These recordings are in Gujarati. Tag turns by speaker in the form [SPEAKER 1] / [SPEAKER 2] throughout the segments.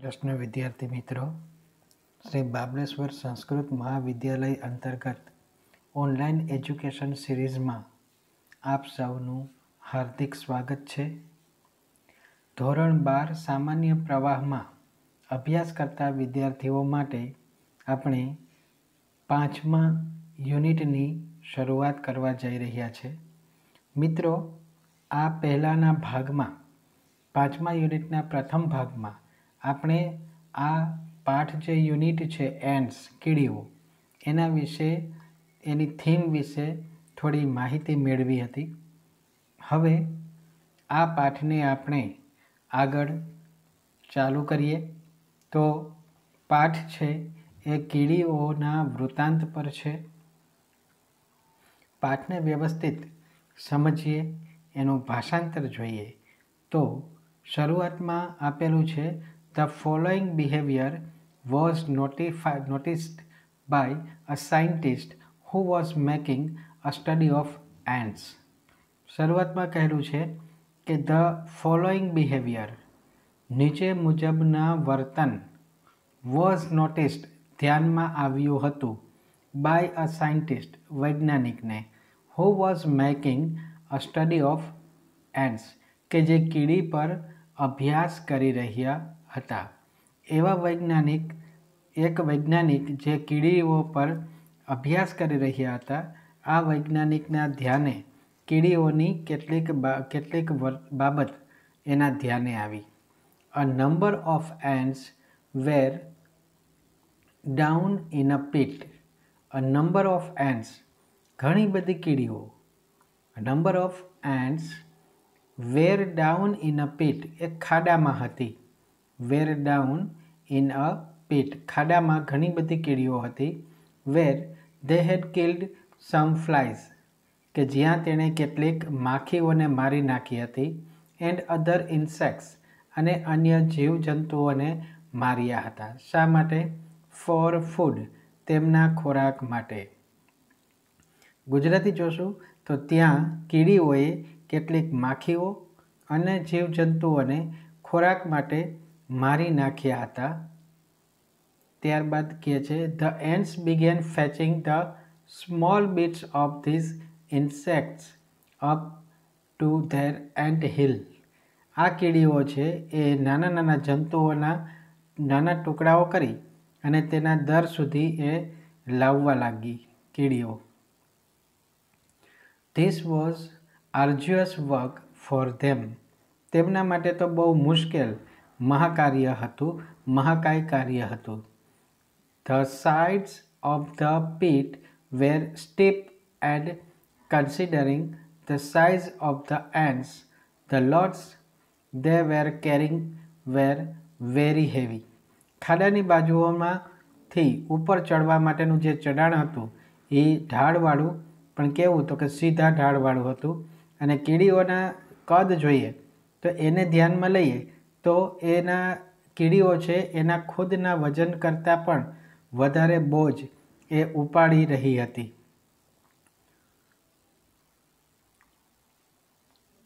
[SPEAKER 1] પ્રશ્ન વિદ્યાર્થી મિત્રો, શ્રી બાબલેશ્વર સંસ્કૃત મહાવિદ્યાલય અંતર્ગત ઓનલાઈન એજ્યુકેશન સિરીઝમાં આપ સૌનું હાર્દિક સ્વાગત છે. ધોરણ 12 સામાન્ય પ્રવાહમાં અભ્યાસ કરતા વિદ્યાર્થીઓ માટે આપણે 5મા યુનિટની શરૂઆત કરવા જઈ રહ્યા છે. મિત્રો, આ પહેલાના ભાગમાં 5મા યુનિટના પ્રથમ ભાગમાં આપણે આ પાઠ જે યુનિટ છે એન્ડ્સ કીડીઓ એના વિશે, એની થીમ વિશે થોડી માહિતી મેળવી હતી. હવે આ પાઠને આપણે આગળ ચાલુ કરીએ. તો પાઠ છે એ કીડીઓના વૃત્તાંત પર છે. પાઠને વ્યવસ્થિત સમજીએ, એનું ભાષાંતર જોઈએ. તો શરૂઆતમાં આપેલું છે, The following behavior was noticed by a scientist who was making a study of ants. શરૂઆતમાં કહેલું છે કે the following behavior નીચે મુજબના વર્તન was noticed ધ્યાનમાં આવ્યું હતું by a scientist વૈજ્ઞાનિકને who was making a study of ants કે જે કીડી પર અભ્યાસ કરી રહ્યા હતા. એવા એક વૈજ્ઞાનિક જે કીડીઓ પર અભ્યાસ કરી રહ્યા હતા, આ વૈજ્ઞાનિકના ધ્યાને કીડીઓની કેટલીક બાબત એના ધ્યાને આવી. A number of ants were down in a pit. A number of ants ઘણી બધી કીડીઓ. A number of ants were down in a pit એક ખાડામાં હતી. were down in a pit ખાડામાં ઘણી બધી કીડીઓ હતી. where they had killed some flies કે જ્યાં તેણે કેટલીક માખીઓને મારી નાખી હતી. and other insects અને અન્ય જીવજંતુઓને માર્યા હતા. શા માટે? for food તેમના ખોરાક માટે. ગુજરાતી જોશું તો ત્યાં કીડીઓએ કેટલીક માખીઓ અને જીવજંતુઓને ખોરાક માટે મારી નાખ્યા હતા. ત્યારબાદ કહે છે the ants began fetching the small bits of these insects up to their ant hill. આ કીડીઓ છે એ નાના નાના જંતુઓના નાના ટુકડાઓ કરી અને તેના દર સુધી એ લાવવા લાગી કીડીઓ. This was arduous work for them. તેમના માટે તો બહુ મુશ્કેલ મહાકાય કાર્ય હતું. The sides of the pit were steep and considering the size of the ants, the loads they were carrying were very heavy. ખાડાની બાજુઓમાંથી ઉપર ચડવા માટેનું જે ચઢાણ હતું એ ઢાળવાળું, પણ કેવું તો કે સીધા ઢાળવાળું હતું. અને કીડીઓના કદ જોઈએ તો એને ધ્યાનમાં લઈએ તો એના કીડીઓ છે એના ખુદના વજન કરતાં પણ વધારે બોજ એ ઉપાડી રહી હતી.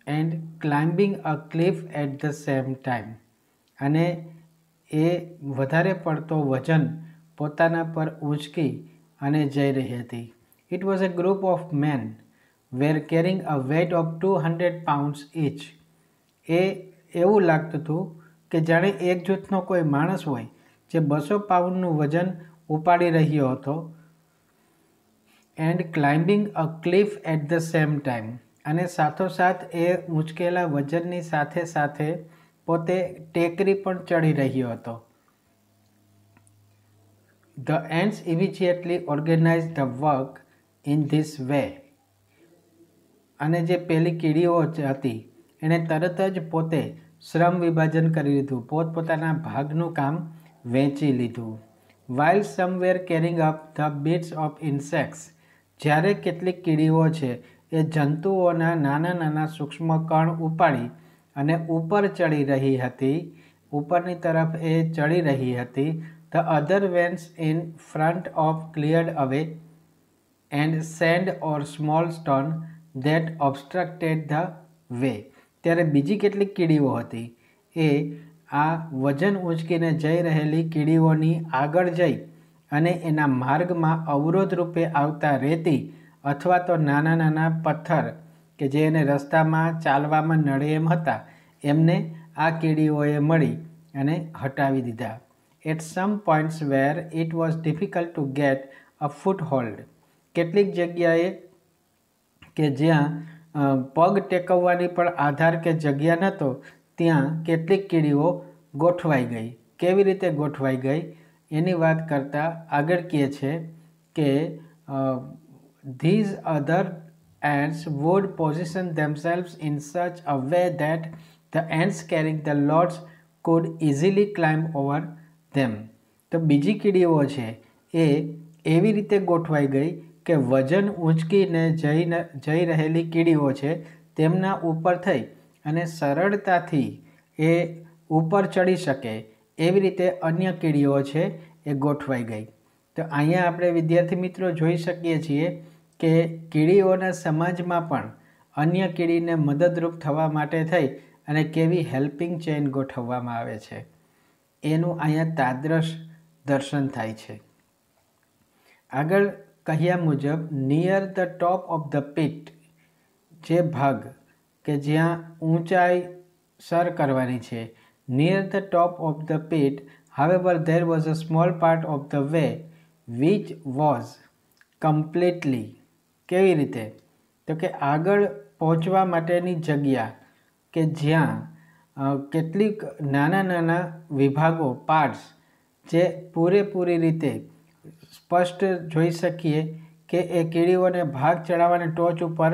[SPEAKER 1] And climbing a cliff at the same time અને એ વધારે પડતો વજન પોતાના પર ઊંચકી અને જઈ રહી હતી. It was a group of men were carrying a weight of 200 pounds each. એ એવું લાગતું હતું કે જાણે એક જૂથનો કોઈ માણસ હોય જે 200 પાઉન્ડનું વજન ઉપાડી રહ્યો હતો. And climbing a cliff at the same time અને સાથોસાથ એ ઊંચકેલા વજનની સાથે સાથે પોતે ટેકરી પણ ચડી રહ્યો હતો. The ants immediately organized the work in this way. અને જે પેલી કીડીઓ હતી એણે તરત જ પોતે શ્રમ વિભાજન કરી લીધું, પોતપોતાના ભાગનું કામ વહેંચી લીધું. While some were carrying up the bits of insects, જ્યારે કેટલીક કીડીઓ છે એ જંતુઓના નાના નાના સૂક્ષ્મ કણ ઉપાડી અને ઉપર ચડી રહી હતી, ઉપરની તરફ એ ચડી રહી હતી. The other went in front of cleared away and sand or small stone that obstructed the way. ત્યારે બીજી કેટલીક કીડીઓ હતી એ આ વજન ઊંચકીને જઈ રહેલી કીડીઓની આગળ જઈ અને એના માર્ગમાં અવરોધ રૂપે આવતા રેતી અથવા તો નાના નાના પથ્થર કે જે એને રસ્તામાં ચાલવામાં નડે એમ હતા, એમને આ કીડીઓએ મળી અને હટાવી દીધા. At some points where it was difficult to get a foothold. કેટલીક જગ્યાએ કે જ્યાં પગ ટેકવવાની પણ આધાર કે જગ્યા નહોતો, ત્યાં કેટલીક કીડીઓ ગોઠવાઈ ગઈ. કેવી રીતે ગોઠવાઈ ગઈ એની વાત કરતાં આગળ કહે છે કે these other ants would position themselves in such a way that the ants carrying the loads could easily climb over them. તો બીજી કીડીઓ છે એ એવી રીતે ગોઠવાઈ ગઈ કે વજન ઊંચકીને જઈ રહેલી કીડીઓ છે તેમના ઉપર થઈ અને સરળતાથી એ ઉપર ચડી શકે એવી રીતે અન્ય કીડીઓ છે એ ગોઠવાઈ ગઈ. તો અહીંયા આપણે વિદ્યાર્થી મિત્રો જોઈ શકીએ છીએ કે કીડીઓના સમાજમાં પણ અન્ય કીડીને મદદરૂપ થવા માટે થઈ અને કેવી હેલ્પિંગ ચેઇન ગોઠવવામાં આવે છે એનું અહીંયા તાદ્રશ દર્શન થાય છે. આગળ કહ્યા મુજબ near the top of the pit, જે ભાગ કે જ્યાં ઊંચાઈ સર કરવાની છે, near the top of the pit however there was a small part of the way which was completely. કેવી રીતે? તો કે આગળ પહોંચવા માટેની જગ્યા કે જ્યાં કેટલીક નાના નાના વિભાગો પાર્ટ્સ જે પૂરેપૂરી રીતે સ્પષ્ટ જોઈ શકીએ કે એ કીડીઓને ભાગ ચડાવવાની ટોચ ઉપર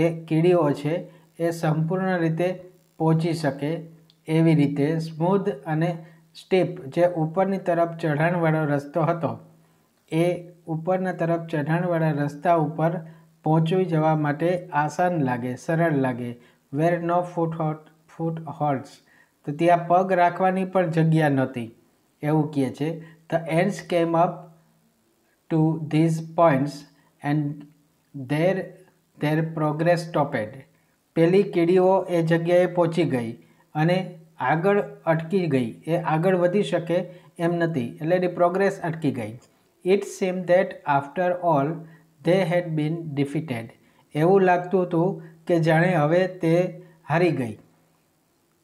[SPEAKER 1] એ કીડીઓ છે એ સંપૂર્ણ રીતે પહોંચી શકે એવી રીતે સ્મૂધ અને સ્ટીપ, જે ઉપરની તરફ ચઢાણવાળો રસ્તો હતો એ ઉપરના તરફ ચઢાણવાળા રસ્તા ઉપર પહોંચી જવા માટે આસાન લાગે, સરળ લાગે. વેર નો ફૂટ હોલ્ડ્સ, તો ત્યાં પગ રાખવાની પણ જગ્યા નહોતી એવું કહે છે. The ants came up to these points and their progress stopped. પેલી કીડીઓ એ જગ્યાએ પહોંચી ગઈ અને આગળ અટકી ગઈ, એ આગળ વધી શકે એમ નથી એટલે એની પ્રોગ્રેસ અટકી ગઈ. It seem that after all they had been defeated. એવું લાગતું હતું કે જાણે હવે તે હારી ગઈ,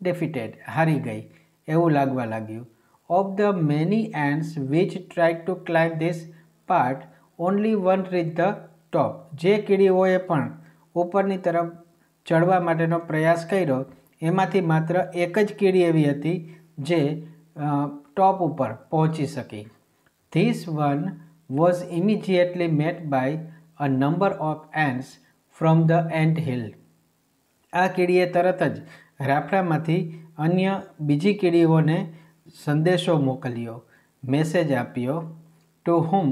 [SPEAKER 1] ડિફીટેડ હારી ગઈ એવું લાગવા લાગ્યું. Of the many ants which try to climb this part only one reach the top. જે કીડીઓએ પણ ઉપરની તરફ ચડવા માટેનો પ્રયાસ કર્યો એમાંથી માત્ર એક જ કીડી એવી હતી જે ટોપ ઉપર પહોંચી શકી. This one was immediately met by a number of ants from the ant hill. આ કીડીએ તરત જ રાફડામાંથી અન્ય બીજી કીડીઓને સંદેશો મોકલ્યો, મેસેજ આપ્યો. To whom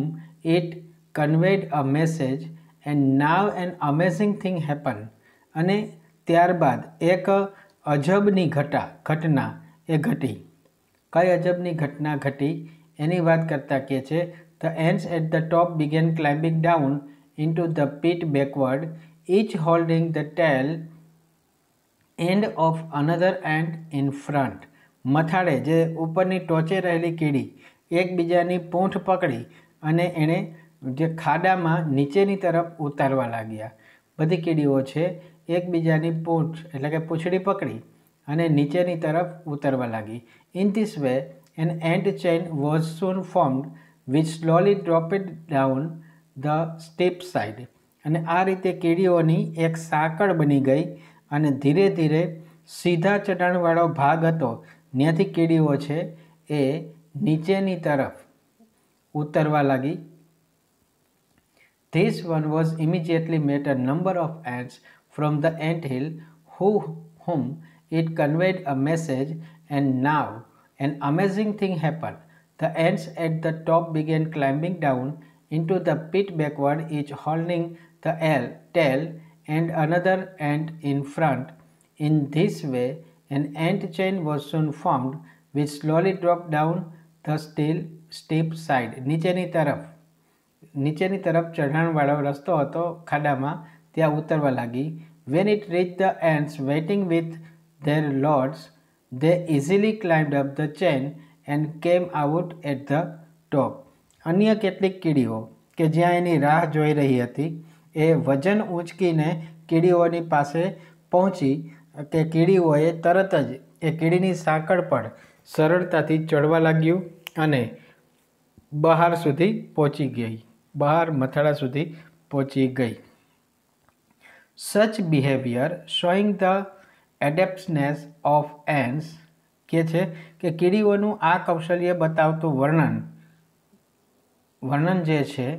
[SPEAKER 1] it conveyed a message and now an amazing thing happen. અને ત્યારબાદ એક અજબની ઘટના એ ઘટી. કઈ અજબની ઘટના ઘટી એની વાત કરતાં કહે છે the ants at the top began climbing down into the pit backward, each holding the tail end of another ant in front. મથાળે જે ઉપરની ટોચે રહેલી કીડી એકબીજાની પૂંછ પકડી અને એણે જે ખાડામાં નીચેની તરફ ઉતારવા લાગ્યા. બધી કીડીઓ છે એકબીજાની પૂંછ એટલે કે પૂંછડી પકડી અને નીચેની તરફ ઉતરવા લાગી. In this way an ant chain was soon formed which slowly dropped down the steep side. અને આ રીતે કીડીઓની એક સાંકળ બની ગઈ અને ધીરે ધીરે સીધા ચઢાણવાળો ભાગ હતો ત્યાંથી કીડીઓ છે એ નીચેની તરફ ઉતરવા લાગી. This one was immediately met a number of ants from the anthill whom it conveyed a message, and now an amazing thing happened. The ants at the top began climbing down into the pit backward, each holding the tail and another ant in front. In this way, an ant chain was soon formed, which slowly dropped down the steep side. નીચેની તરફ ચઢાણવાળો રસ્તો હતો ખાડામાં, ત્યાં ઉતરવા લાગી. When it reached the ants waiting with their loads, They easily climbed up the chain and came out at the top. અન્ય કેટલીક કીડીઓ કે જ્યાં એની રાહ જોઈ રહી હતી એ વજન ઊંચકીને કીડીઓની પાસે પહોંચી કે કીડીઓએ તરત જ એ કીડીની સાંકળ પર સરળતાથી ચડવા લાગ્યું અને બહાર સુધી પહોંચી ગઈ, બહાર મથાળા સુધી પહોંચી ગઈ. Such behavior showing the adaptiveness of ants કે છે કે કીડીઓનું આ કૌશલ્ય બતાવતું વર્ણન જે છે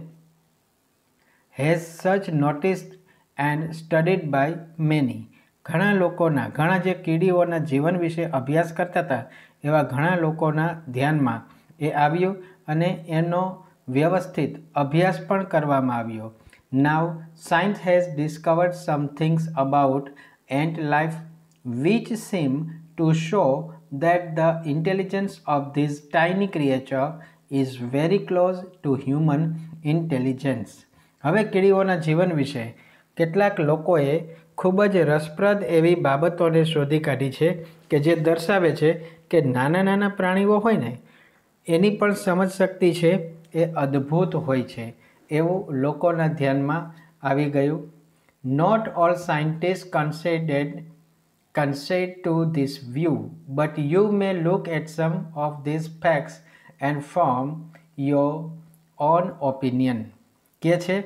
[SPEAKER 1] has such noticed and studied by many. ઘણા જે કીડીઓના જીવન વિશે અભ્યાસ કરતા હતા એવા ઘણા લોકોના ધ્યાનમાં એ આવ્યું અને એનો વ્યવસ્થિત અભ્યાસ પણ કરવામાં આવ્યો. Now science has discovered some things about ant life which seem to show that the intelligence of this tiny creature is very close to human intelligence. હવે કીડીઓના જીવન વિશે કેટલાક લોકોએ ખૂબ જ રસપ્રદ એવી બાબતોને શોધી કાઢી છે કે જે દર્શાવે છે કે નાના નાના પ્રાણીઓ હોય ને એની પણ સમજ શક્તિ છે એ અદ્ભુત હોય છે એવું લોકોના ધ્યાનમાં આવી ગયું. Not all scientists concede to this view, but you may look at some of these facts and form your own opinion. કે છે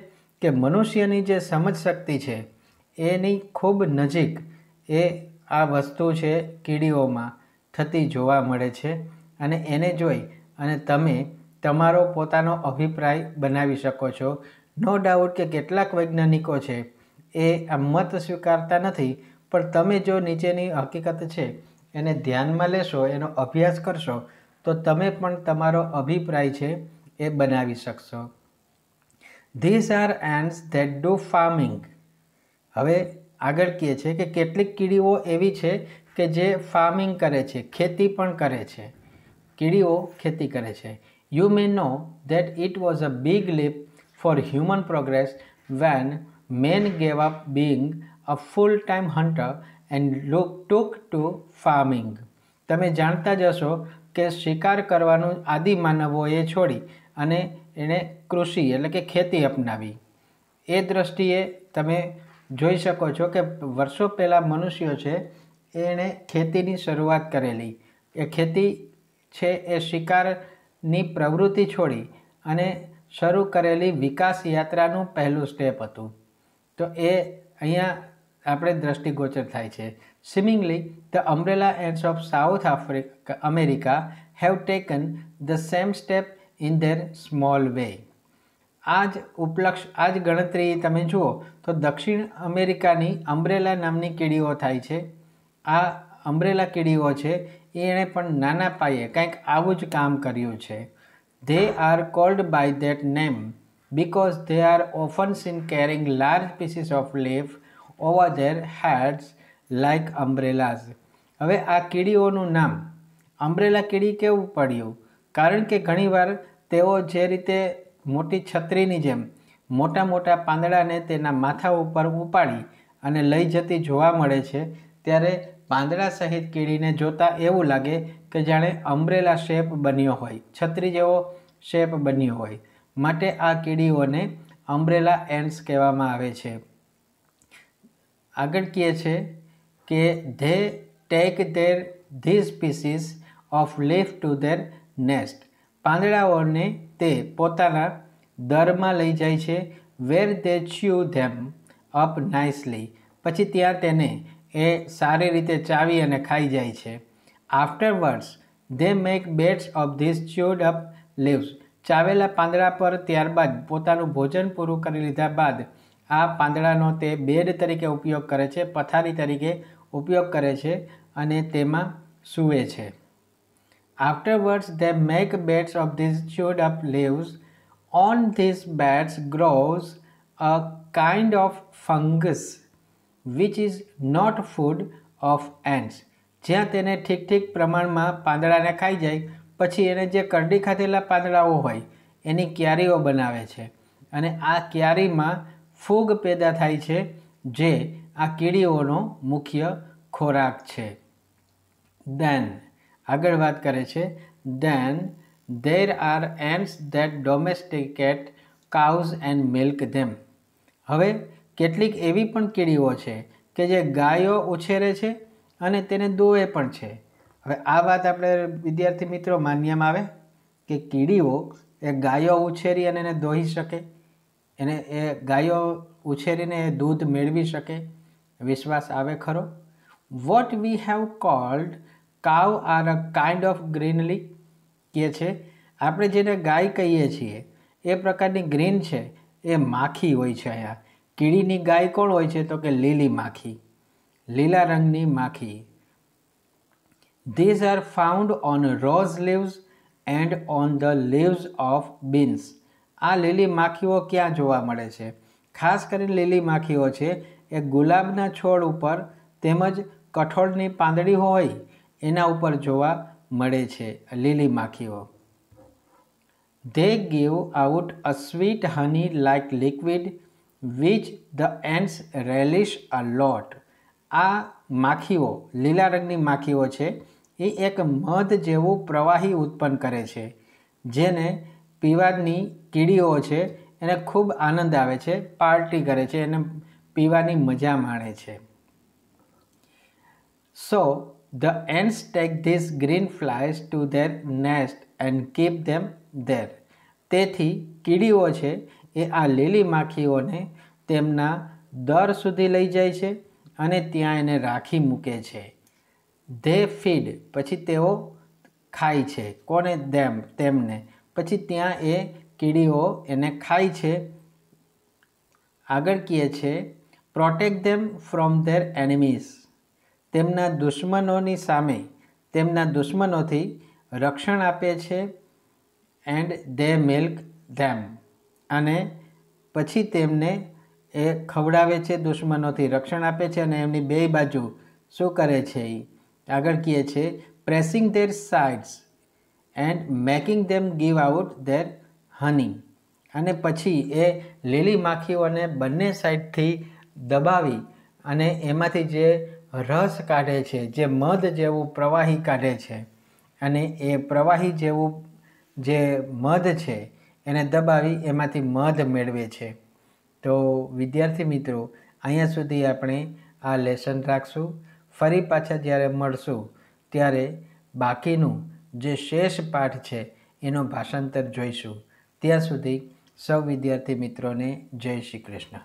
[SPEAKER 1] કે મનુષ્યની જે સમજ શક્તિ છે એની ખૂબ નજીક એ આ વસ્તુ છે કીડીઓમાં થતી જોવા મળે છે અને એને જોઈ અને તમે તમારો પોતાનો અભિપ્રાય બનાવી શકો છો. નો ડાઉટ કે કેટલાક વૈજ્ઞાનિકો છે એ આ મત સ્વીકારતા નથી, પણ તમે જો નીચેની હકીકત છે એને ધ્યાનમાં લેશો, એનો અભ્યાસ કરશો તો તમે પણ તમારો અભિપ્રાય છે એ બનાવી શકશો. These are ants that do farming. હવે આગળ કહે છે કે કેટલીક કીડીઓ એવી છે કે જે ફાર્મિંગ કરે છે, ખેતી પણ કરે છે. કીડીઓ ખેતી કરે છે. You may know that it was a big leap for human progress when man gave up being a full-time hunter and took to farming. તમે જાણતા જ હશો કે શિકાર કરવાનું આદિ માનવોએ છોડી અને એણે કૃષિ એટલે કે ખેતી અપનાવી. એ દ્રષ્ટિએ તમે જોઈ શકો છો કે વર્ષો પહેલાં મનુષ્યો છે એણે ખેતીની શરૂઆત કરેલી. એ ખેતી છે એ શિકારની પ્રવૃત્તિ છોડી અને શરૂ કરેલી વિકાસ યાત્રાનું પહેલું સ્ટેપ હતું. તો એ અહીંયા આપણે દ્રષ્ટિગોચર થાય છે. Seemingly, the umbrella ants of South America have taken the same step in their small way. આ જ ગણતરી તમે જુઓ તો દક્ષિણ અમેરિકાની અમ્બ્રેલા નામની કીડીઓ થાય છે. આ અમ્બ્રેલા કીડીઓ છે એણે પણ નાના પાયે કંઈક આવું જ કામ કર્યું છે. They are called by that name because they are often seen carrying large pieces of leaf over their heads like umbrellas. હવે આ કીડીઓનું નામ અમ્બ્રેલા કીડી કેવું પડ્યું? કારણ કે ઘણીવાર તેઓ જે રીતે મોટી છત્રીની જેમ મોટા મોટા પાંદડાને તેના માથા ઉપર ઉપાડી અને લઈ જતી જોવા મળે છે, ત્યારે પાંદડા સહિત કીડીને જોતા એવું લાગે કે જાણે અમ્બ્રેલા શેપ બન્યો હોય, છત્રી જેવો શેપ બન્યો હોય. માટે આ કીડીઓને અમ્બ્રેલા એન્ટ્સ કહેવામાં આવે છે. આગળ કહે છે કે they take these pieces of leaf to their nest. પાંદડાઓને તે પોતાના દરમાં લઈ જાય છે. where they chew them up nicely. પછી ત્યાં તેને એ સારી રીતે ચાવી અને ખાઈ જાય છે. Afterwards, they make beds of these chewed up leaves. ચાવેલા પાંદડા પર ત્યારબાદ પોતાનું ભોજન પૂરું કરી લીધા બાદ આ પાંદડાનો તે બેડ તરીકે ઉપયોગ કરે છે, પથારી તરીકે ઉપયોગ કરે છે અને તેમાં સૂવે છે. Afterwards, they make beds of these chewed up leaves. On these beds grows a kind of fungus which is not food of ants. જ્યાં તેને ઠીક ઠીક પ્રમાણમાં પાંદડાને ખાઈ જાય પછી એને જે કરડી ખાધેલા પાંદડાઓ હોય એની ક્યારીઓ બનાવે છે અને આ ક્યારીમાં ફૂગ પેદા થાય છે જે આ કીડીઓનો મુખ્ય ખોરાક છે. દેન આગળ વાત કરે છે then there are ants that domesticate cows and milk them. હવે કેટલીક એવી પણ કીડીઓ છે કે જે ગાયો ઉછેરે છે અને તેને દોવે પણ છે. હવે આ વાત આપણે વિદ્યાર્થી મિત્રો માન્યમાં આવે કે કીડીઓ એ ગાયો ઉછેરી અને એને દોહી શકે, એને એ ગાયો ઉછેરીને દૂધ મેળવી શકે? વિશ્વાસ આવે ખરો? વોટ વી હેવ કોલ્ડ કાવ આર અ કાઇન્ડ ઓફ ગ્રીનલી કે છે આપણે જેને ગાય કહીએ છીએ એ પ્રકારની ગ્રીન છે એ માખી હોય છે. અહીંયા કીડીની ગાય કોણ હોય છે? તો કે લીલી માખી, લીલા રંગની માખી. These are found on rose leaves and on the leaves of beans. આ લીલી માખીઓ ક્યાં જોવા મળે છે? ખાસ કરીને લીલી માખીઓ છે એ ગુલાબના છોડ ઉપર તેમજ કઠોળની પાંદડી હોય એના ઉપર જોવા મળે છે લીલી માખીઓ. They give out a sweet honey like liquid which the ants relish a lot. આ માખીઓ લીલા રંગની માખીઓ છે એ એક મધ જેવું પ્રવાહી ઉત્પન્ન કરે છે જેને પીવાની કીડીઓ છે એને ખૂબ આનંદ આવે છે, પાર્ટી કરે છે, એને પીવાની મજા માણે છે. So the ants take these green flies to their nest and keep them there. તેથી કીડીઓ છે એ આ લીલી માખીઓને તેમના દર સુધી લઈ જાય છે અને ત્યાં એને રાખી મૂકે છે. ધે ફીડ પછી તેઓ ખાય છે. કોને? તેમને. પછી ત્યાં એ કીડીઓ એને ખાય છે. આગળ કહે છે protect them from there enemies. તેમના દુશ્મનોની સામે, તેમના દુશ્મનોથી રક્ષણ આપે છે. એન્ડ ધે મિલ્ક ધેમ અને પછી તેમને એ ખવડાવે છે, દુશ્મનોથી રક્ષણ આપે છે અને એમની બે બાજુ શું કરે છે? આગળ કહે છે pressing their sides and making them give out their honey. અને પછી એ લીલી માખીઓને બંને સાઈડથી દબાવી અને એમાંથી જે રસ કાઢે છે, જે મધ જેવું પ્રવાહી કાઢે છે અને એ પ્રવાહી જેવું જે મધ છે એને દબાવી એમાંથી મધ મેળવે છે. તો વિદ્યાર્થી મિત્રો અહીંયા સુધી આપણે આ લેસન રાખશું. ફરી પાછા જ્યારે મળશું ત્યારે બાકીનું જે શેષ પાઠ છે એનું ભાષાંતર જોઈશું. ત્યાં સુધી સૌ વિદ્યાર્થી મિત્રોને જય શ્રી કૃષ્ણ.